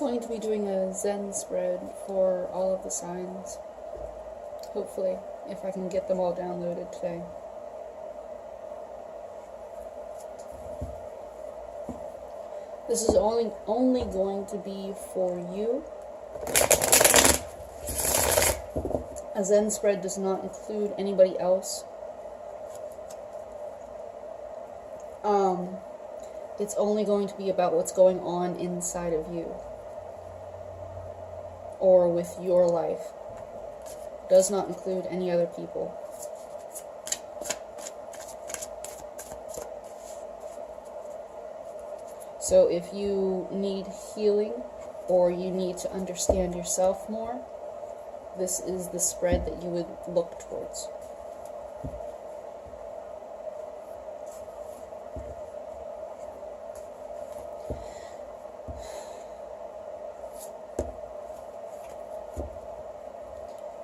going to be doing a Zen spread for all of the signs. Hopefully, if I can get them all downloaded today. This is only going to be for you. A Zen spread does not include anybody else. It's only going to be about what's going on inside of you or with your life. Does not include any other people. So if you need healing or you need to understand yourself more, this is the spread that you would look towards.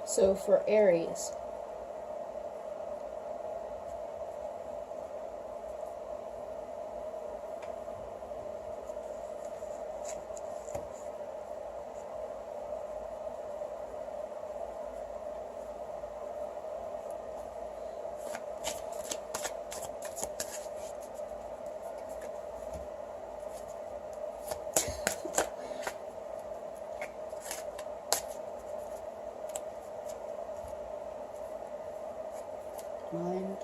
So for Aries, mind,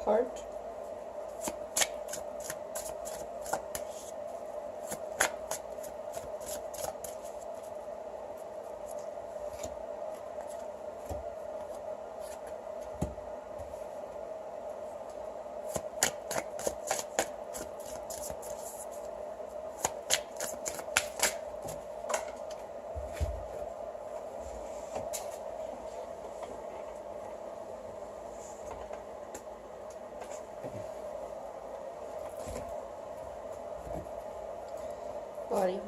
heart, body,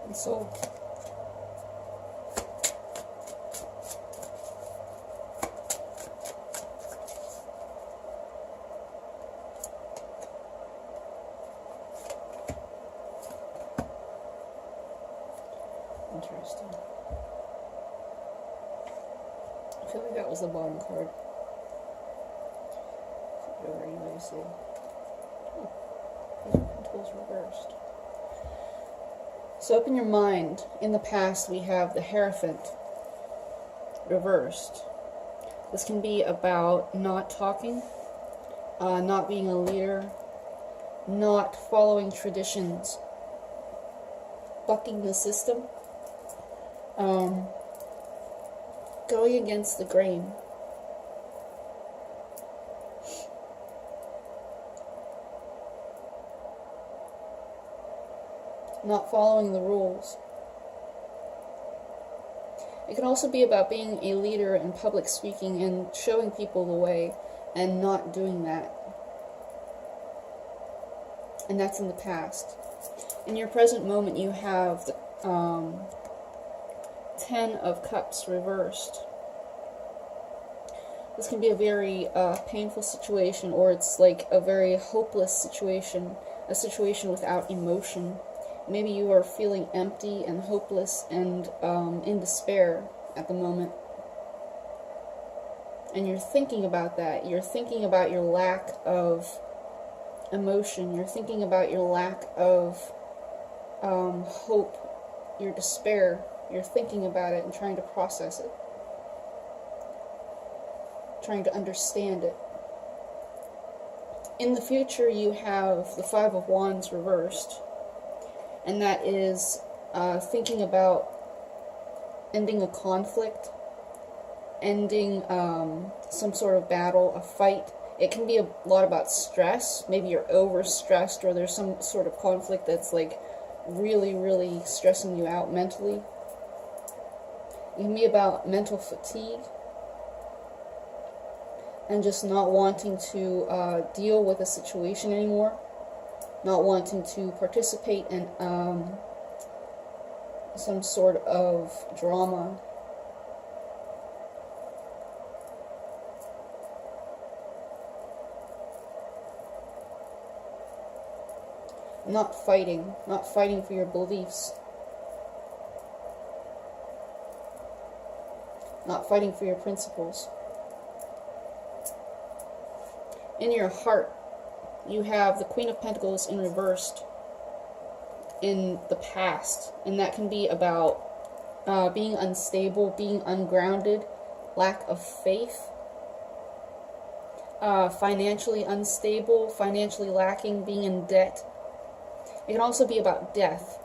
and soul. Interesting. I feel like that was the bottom card. Flip it over anyway to see. Oh, these are Pentacles reversed. So up in your mind, in the past, we have the Hierophant reversed. This can be about not talking, not being a leader, not following traditions, bucking the system. Going against the grain. Not following the rules. It can also be about being a leader in public speaking and showing people the way and not doing that. And that's in the past. In your present moment, you have the 10 of Cups reversed. This can be a very painful situation, or it's like a very hopeless situation, a situation without emotion. Maybe you are feeling empty and hopeless and in despair at the moment. and you're thinking about that. You're thinking about your lack of emotion. You're thinking about your lack of hope, your despair. You're thinking about it and trying to process it, trying to understand it. In the future, you have the Five of Wands reversed, and that is thinking about ending a conflict, ending some sort of battle, a fight. It can be a lot about stress. Maybe you're overstressed, or there's some sort of conflict that's like really, really stressing you out mentally. It can be about mental fatigue and just not wanting to deal with a situation anymore, not wanting to participate in some sort of drama. Not fighting for your beliefs, not fighting for your principles. In your heart, you have the Queen of Pentacles in reversed in the past, and that can be about being unstable, being ungrounded, lack of faith, financially unstable, financially lacking, being in debt. It can also be about death,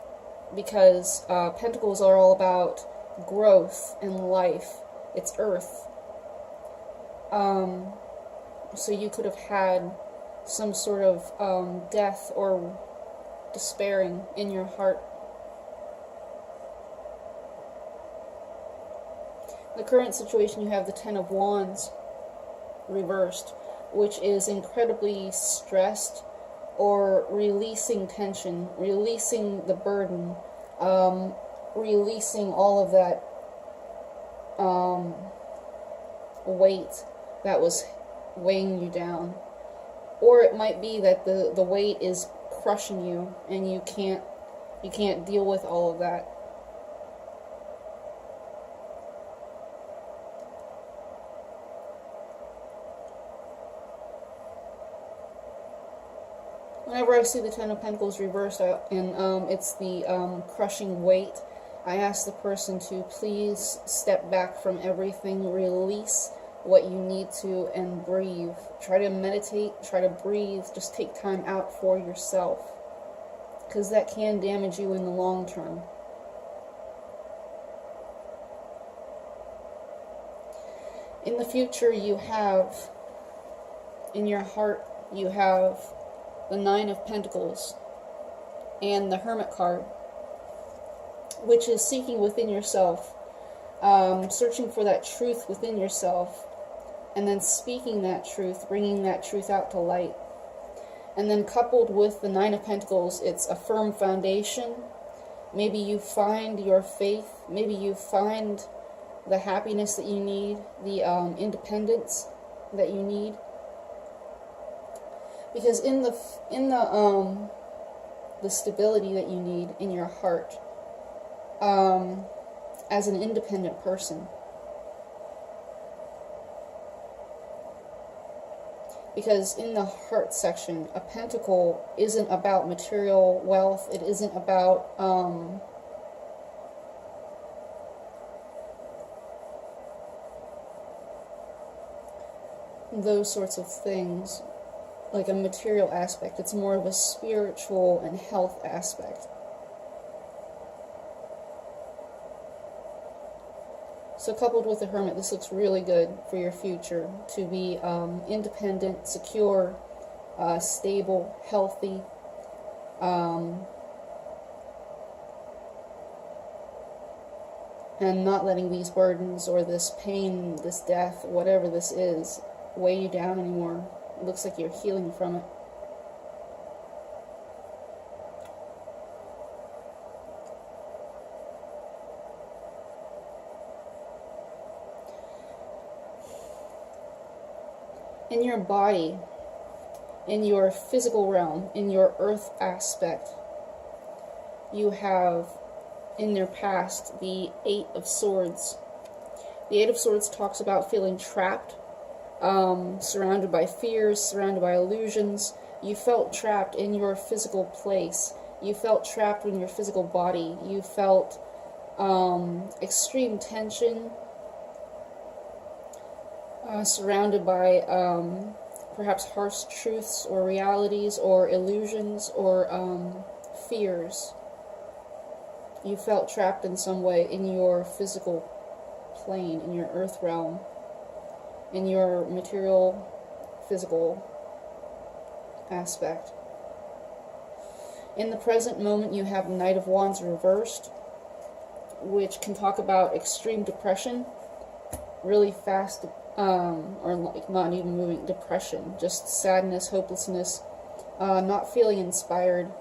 because Pentacles are all about growth and life. It's earth. So you could have had some sort of death or despairing in your heart. The current situation, you have the Ten of Wands reversed, which is incredibly stressed, or releasing tension, releasing the burden, releasing all of that weight that was weighing you down. Or it might be that the weight is crushing you and you can't deal with all of that. Whenever I see the Ten of Pentacles reversed out and it's the crushing weight, I ask the person to please step back from everything, release what you need to, and breathe. Try to meditate, try to breathe, just take time out for yourself, because that can damage you in the long term. In the future, you have, in your heart, you have the Nine of Pentacles and the Hermit card, which is seeking within yourself, searching for that truth within yourself, and then speaking that truth, bringing that truth out to light. And then coupled with the Nine of Pentacles, it's a firm foundation. Maybe you find your faith, maybe you find the happiness that you need, the independence that you need. Because in the stability that you need in your heart, as an independent person. Because in the heart section, a pentacle isn't about material wealth. It isn't about those sorts of things, like a material aspect. It's more of a spiritual and health aspect. So coupled with the Hermit, this looks really good for your future, to be independent, secure, stable, healthy, and not letting these burdens or this pain, this death, whatever this is, weigh you down anymore. It looks like you're healing from it. In your body, in your physical realm, in your earth aspect, you have in their past the Eight of Swords. The Eight of Swords talks about feeling trapped, surrounded by fears, surrounded by illusions. You felt trapped in your physical place. You felt trapped in your physical body. You felt extreme tension, surrounded by perhaps harsh truths or realities or illusions or fears. You felt trapped in some way in your physical plane, in your earth realm, in your material, physical aspect. In the present moment, you have Knight of Wands reversed, which can talk about extreme depression, really fast, or like not even moving, depression, just sadness, hopelessness, not feeling inspired.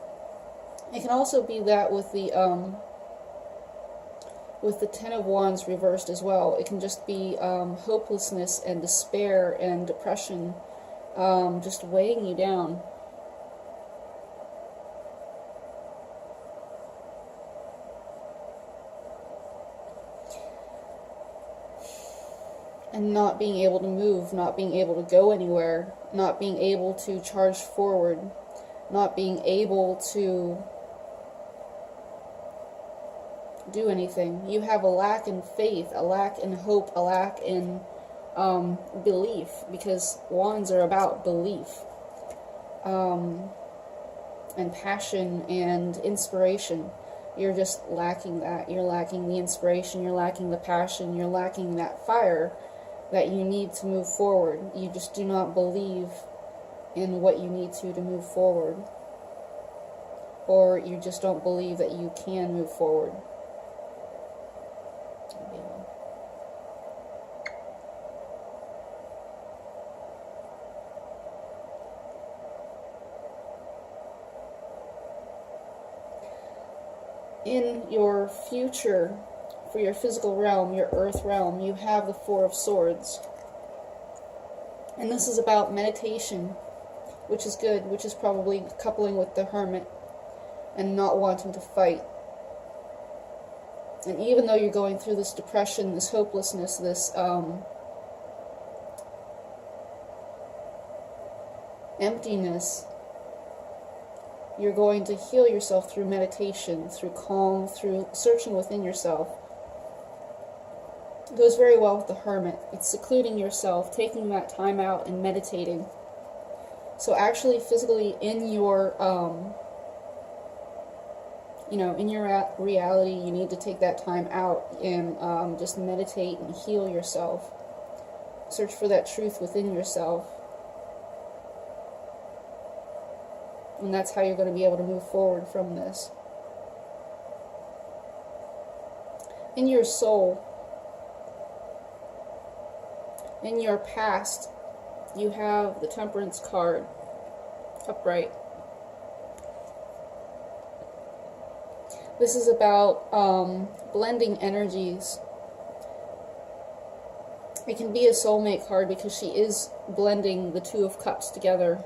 It can also be that with the Ten of Wands reversed as well. It can just be hopelessness and despair and depression, just weighing you down. And not being able to move, not being able to go anywhere, not being able to charge forward, not being able to do anything. You have a lack in faith, a lack in hope, a lack in belief, because wands are about belief, and passion and inspiration. You're just lacking that. You're lacking the inspiration, you're lacking the passion, you're lacking that fire that you need to move forward. You just do not believe in what you need to move forward. Or you just don't believe that you can move forward. In your future, for your physical realm, your earth realm, you have the Four of Swords. And this is about meditation, which is good, which is probably coupling with the Hermit and not wanting to fight. And even though you're going through this depression, this hopelessness, this emptiness, you're going to heal yourself through meditation, through calm, through searching within yourself. It goes very well with the Hermit. It's secluding yourself, taking that time out and meditating. So actually physically in your, in your reality, you need to take that time out and just meditate and heal yourself. Search for that truth within yourself. And that's how you're going to be able to move forward from this. In your soul, in your past, you have the Temperance card, upright. This is about blending energies. It can be a soulmate card because she is blending the Two of Cups together.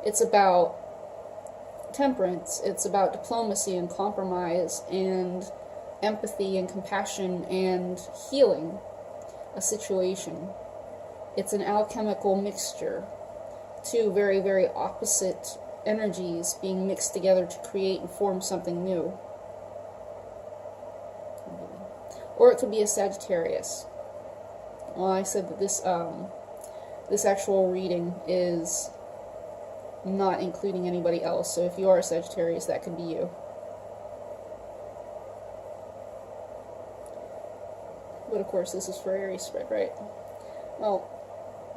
It's about temperance. It's about diplomacy and compromise and empathy and compassion and healing a situation. It's an alchemical mixture. Two very, very opposite energies being mixed together to create and form something new. Or it could be a Sagittarius. Well, I said that this actual reading is not including anybody else, so if you are a Sagittarius, that could be you. But of course, this is for Aries spread, right? Well,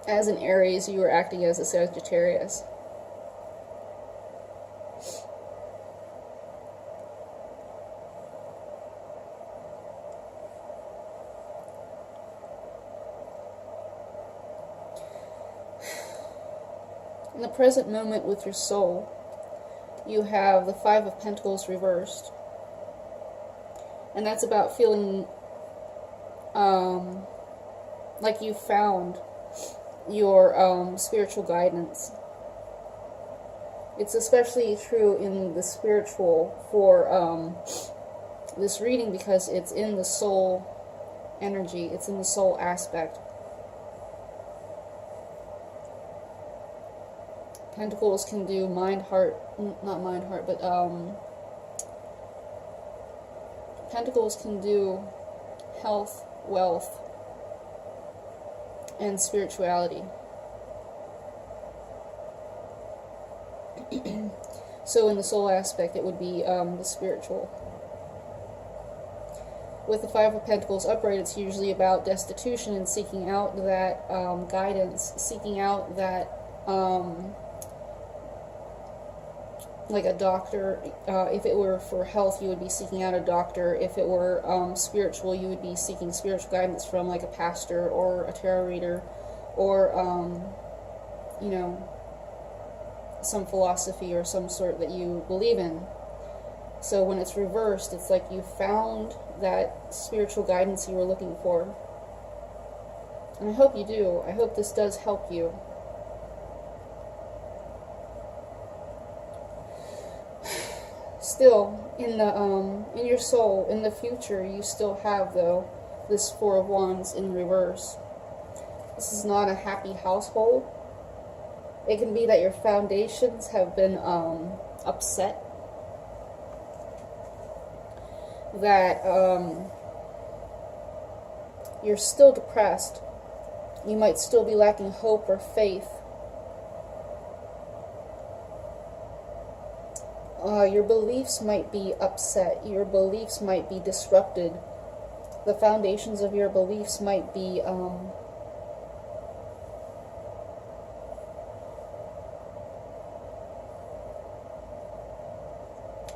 as an Aries, you are acting as a Sagittarius. In the present moment with your soul, you have the Five of Pentacles reversed. And that's about feeling like you found your spiritual guidance. It's especially true in the spiritual for this reading because it's in the soul energy. It's in the soul aspect. Pentacles can do mind, heart, not mind, heart, but Pentacles can do health, wealth, and spirituality. So in the soul aspect, it would be the spiritual. With the Five of Pentacles upright, it's usually about destitution and seeking out that guidance, seeking out that, like a doctor. If it were for health, you would be seeking out a doctor. If it were spiritual, you would be seeking spiritual guidance from like a pastor or a tarot reader, or, you know, some philosophy or some sort that you believe in. So when it's reversed, it's like you found that spiritual guidance you were looking for. And I hope you do. I hope this does help you. Still, in your soul, in the future, you still have, though, this Four of Wands in reverse. This is not a happy household. It can be that your foundations have been upset. That you're still depressed. You might still be lacking hope or faith. Your beliefs might be upset. Your beliefs might be disrupted. The foundations of your beliefs might be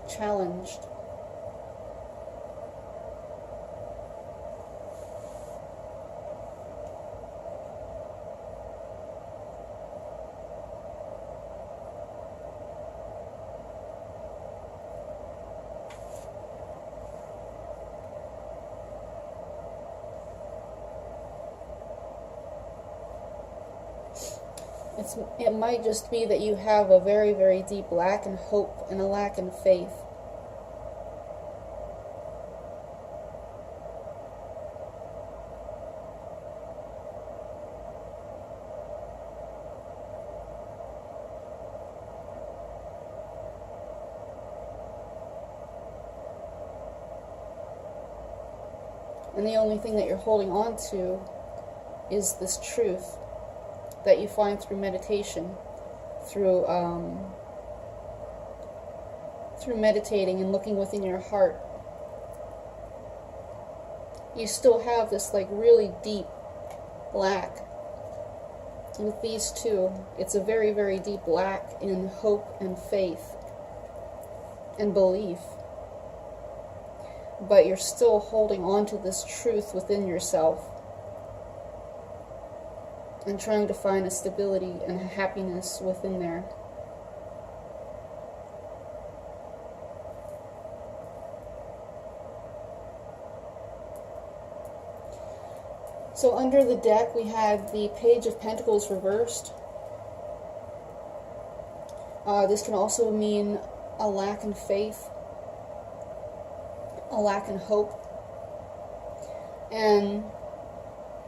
challenged. It might just be that you have a very, very deep lack in hope and a lack in faith. And the only thing that you're holding on to is this truth that you find through meditation, through meditating and looking within your heart. You still have this like really deep lack. With these two, it's a very, very deep lack in hope and faith and belief. But you're still holding on to this truth within yourself and trying to find a stability and a happiness within there. So under the deck we had the Page of Pentacles reversed. This can also mean a lack in faith, a lack in hope,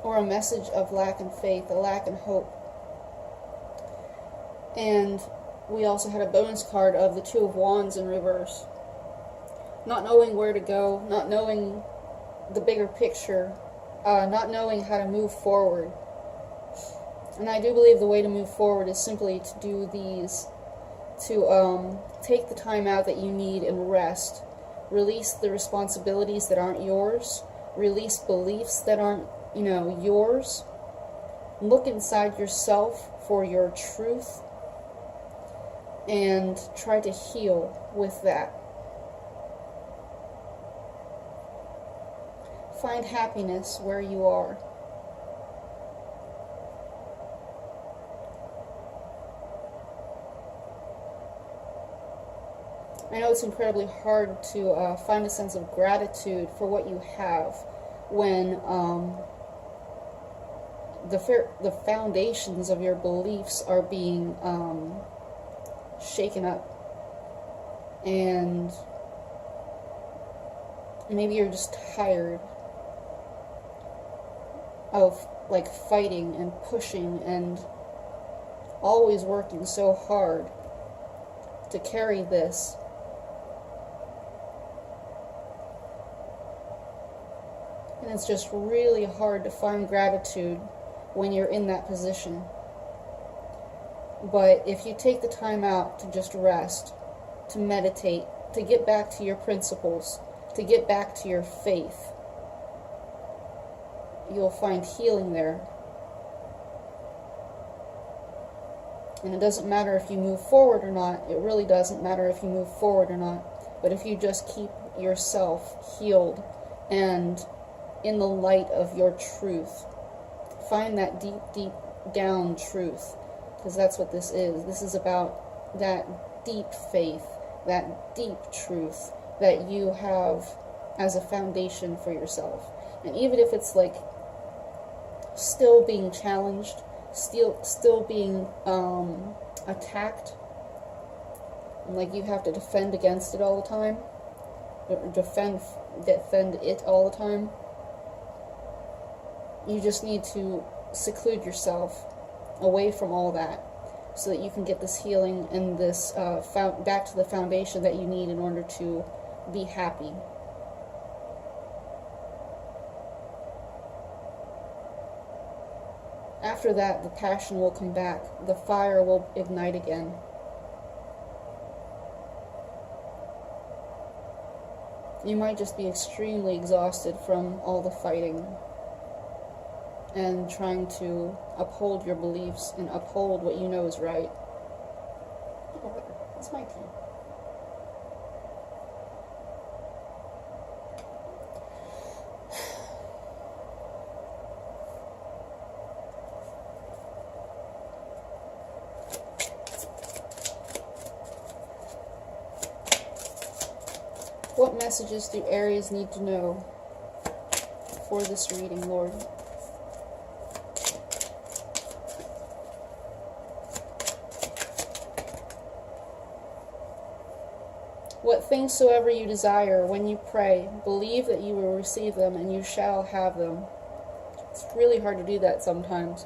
or a message of lack in faith, a lack in hope. And we also had a bonus card of the Two of Wands in reverse. Not knowing where to go, not knowing the bigger picture, not knowing how to move forward. And I do believe the way to move forward is simply to do these, to take the time out that you need and rest. Release the responsibilities that aren't yours. Release beliefs that aren't, yours. Look inside yourself for your truth and try to heal with that. Find happiness where you are. I know it's incredibly hard to find a sense of gratitude for what you have when the foundations of your beliefs are being shaken up, and maybe you're just tired. of like fighting and pushing and always working so hard to carry this. And it's just really hard to find gratitude when you're in that position. But if you take the time out to just rest, to meditate, to get back to your principles, to get back to your faith, you'll find healing there. And it doesn't matter if you move forward or not. It really doesn't matter if you move forward or not. But if you just keep yourself healed and in the light of your truth, find that deep, deep down truth. Because that's what this is. This is about that deep faith, that deep truth that you have as a foundation for yourself. And even if it's like still being challenged, still being attacked, and like you have to defend against it all the time, defend it all the time, you just need to seclude yourself away from all that so that you can get this healing and this back to the foundation that you need in order to be happy. After that, the passion will come back. The fire will ignite again. You might just be extremely exhausted from all the fighting and trying to uphold your beliefs and uphold what you know is right. It's my tea. What messages do Aries need to know for this reading, Lord? What things soever you desire when you pray, believe that you will receive them and you shall have them. It's really hard to do that sometimes.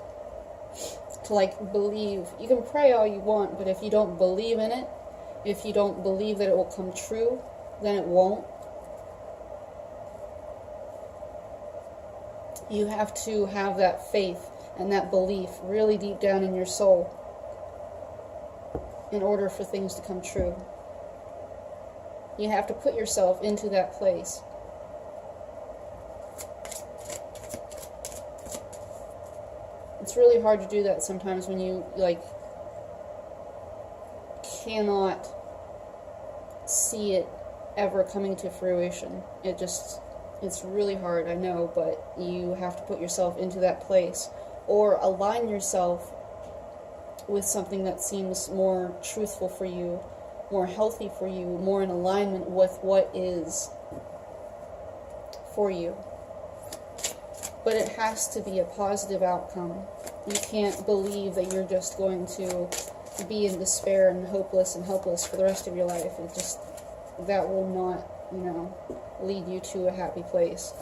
To like believe. You can pray all you want, but if you don't believe in it, if you don't believe that it will come true, then it won't. You have to have that faith and that belief really deep down in your soul in order for things to come true. You have to put yourself into that place. It's really hard to do that sometimes when you like cannot see it ever coming to fruition. It's really hard, I know, but you have to put yourself into that place or align yourself with something that seems more truthful for you, more healthy for you, more in alignment with what is for you. But it has to be a positive outcome. You can't believe that you're just going to be in despair and hopeless and helpless for the rest of your life. That will not, lead you to a happy place.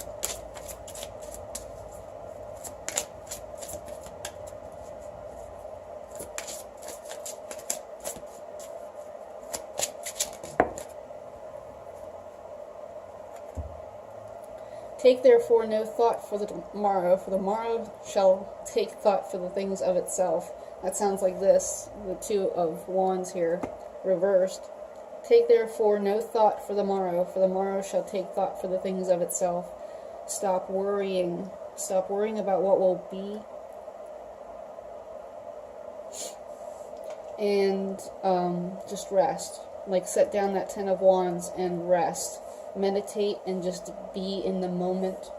Take therefore no thought for the tomorrow, for the morrow shall take thought for the things of itself. That sounds like this, the Two of Wands here, reversed. Take therefore no thought for the morrow shall take thought for the things of itself. Stop worrying. Stop worrying about what will be. And just rest. Like set down that Ten of Wands and rest. Meditate and just be in the moment.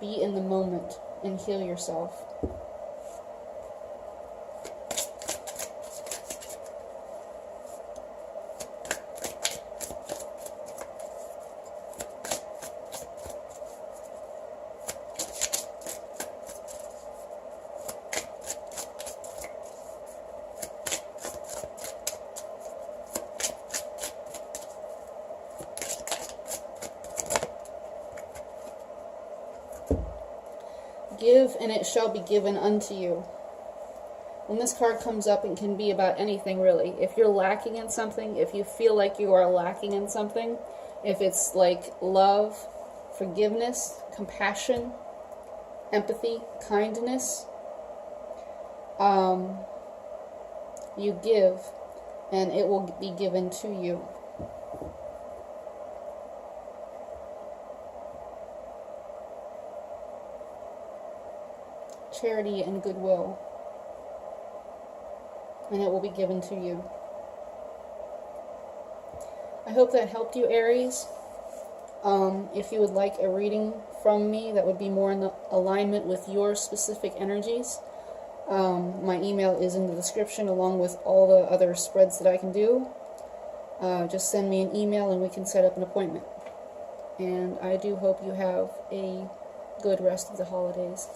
Be in the moment and heal yourself. Give, and it shall be given unto you. When this card comes up, it can be about anything, really. If you're lacking in something, if you feel like you are lacking in something, if it's like love, forgiveness, compassion, empathy, kindness, you give, and it will be given to you. Charity and goodwill, and it will be given to you. I hope that helped you, Aries. If you would like a reading from me that would be more in the alignment with your specific energies, my email is in the description along with all the other spreads that I can do. Just send me an email and we can set up an appointment. And I do hope you have a good rest of the holidays.